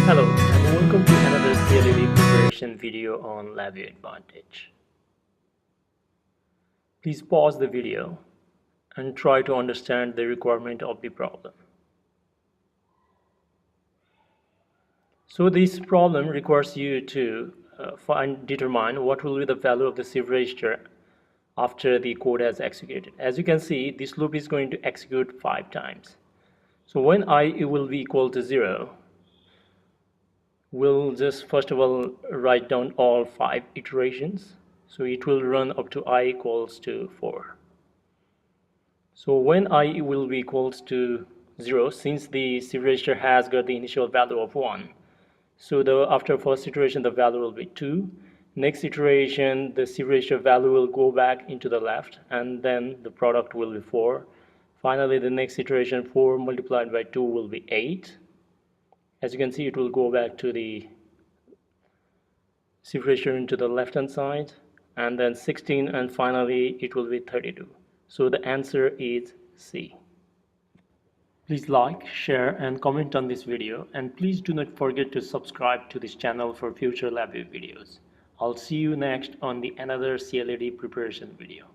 Hello and welcome to another CLD preparation video on LabVIEW Advantage. Please pause the video and try to understand the requirement of the problem. So this problem requires you to determine what will be the value of the shift register after the code has executed. As you can see, this loop is going to execute 5 times. So when I will be equal to 0, we'll just first of all write down all 5 iterations. So it will run up to I equals to 4. So when I will be equals to 0, since the shift register has got the initial value of 1, so after first iteration the value will be 2. Next iteration the shift register value will go back into the left, and then the product will be 4. Finally the next iteration, 4 multiplied by 2 will be 8. As you can see, it will go back to the shift register into the left hand side, and then 16, and finally it will be 32. So the answer is C. Please like, share and comment on this video, and please do not forget to subscribe to this channel for future LabVIEW videos. I'll see you next on another CLD preparation video.